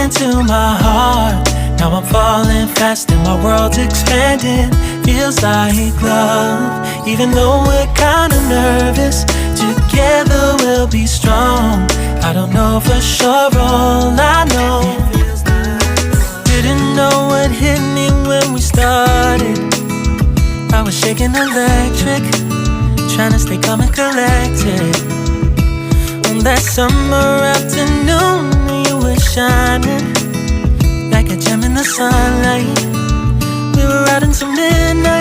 into my heart. Now I'm falling fast and my world's expanding. Feels like love, even though we're kinda nervous. Together we'll be strong. I don't know for sure, all I know. Didn't know what hit me when we started. I was shaking electric, trying to stay calm and collected. On that summer afternoon, you were shining like a gem in the sunlight. We were out until midnight.